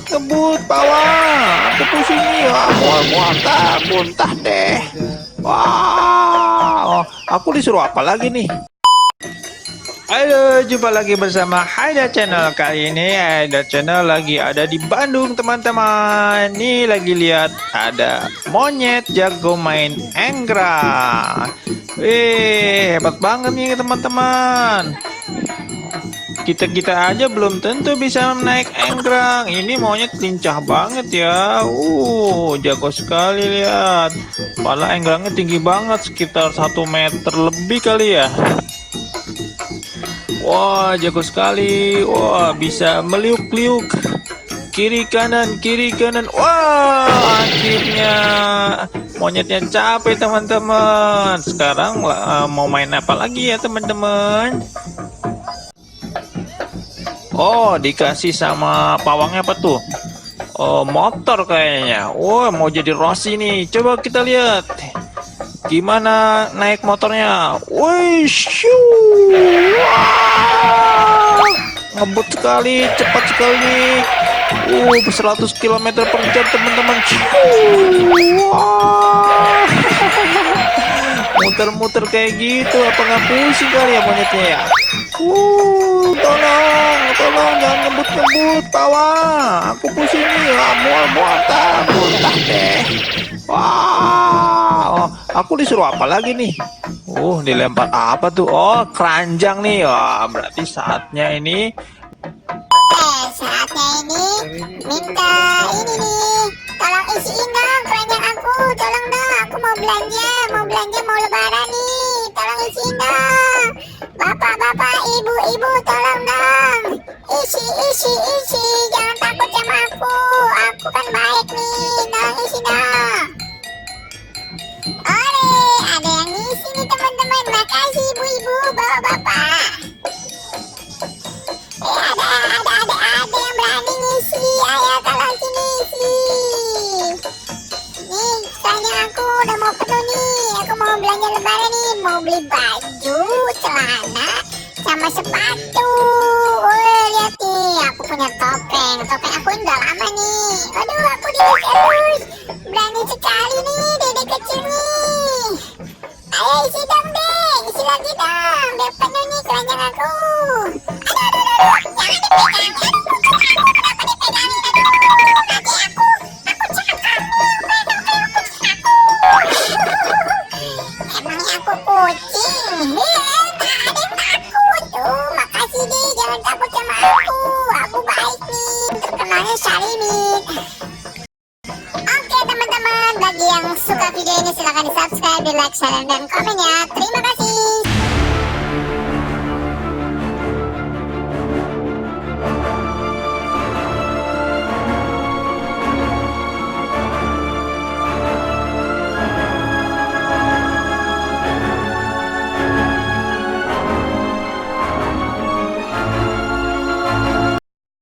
ngebut bawah. Aku pusing nih. Muntah deh. Wah, aku disuruh apa lagi nih? Halo, jumpa lagi bersama Haida Channel. Kali ini Haida Channel lagi ada di Bandung, teman-teman. Nih lagi lihat ada monyet jago main enggrang. Hebat banget nih teman-teman. Kita aja belum tentu bisa naik enggrang. Ini monyet lincah banget ya. Jago sekali, lihat. Malah enggrangnya tinggi banget, sekitar 1 meter lebih kali ya. Wah, jago sekali. Wah, bisa meliuk-liuk kiri kanan. Wah, akhirnya monyetnya capek, teman-teman. Sekarang mau main apa lagi ya, teman-teman? Oh, dikasih sama pawangnya apa tuh? Oh, motor kayaknya. Wah, mau jadi Rossi nih. Coba kita lihat gimana naik motornya. Wih, ngebut sekali, cepat sekali. 100 km per jam, teman-teman. Muter-muter kayak gitu, apa nggak pusing kali ya monyetnya ya? Tolong jangan ngebut bawah. Aku pusing nih, muntah deh. Wah, aku disuruh apa lagi nih? Dilempar apa tuh? Oh, keranjang nih. Wah, berarti saatnya ini minta ini nih, tolong isiin dong keranjang aku, tolong dong, aku mau belanja mau lebaran nih, tolong isiin dong, bapak, ibu, tolong dong, isi, jangan takut sama aku kan baik nih, tolong isi dong. Ore, ada yang ngisi nih teman-teman, makasih ibu-ibu, bapak-bapak. Ada yang berani ngisi, ayo tolong sini isi. Nih, soalnya aku udah mau penuh nih, aku mau belanja lebaran nih, mau beli baju, celana, sama sepatu. Lihat nih, aku punya topeng aku udah lama nih. Aduh, aku terus, berani sekali nih, dedek kecil nih. Ayo isi dong deh, isi lagi dong, biar penuh nih keranjang aku. Aduh, jangan dipegang, kenapa dipegangin, nanti aku cakap emangnya aku kucing, tak ada yang takut tuh, makasih deh, jangan takut sama aku baik nih, terkenalnya Salimit. Oke teman-teman, bagi yang suka video ini silahkan di subscribe, di like, share, dan komen ya, terima kasih.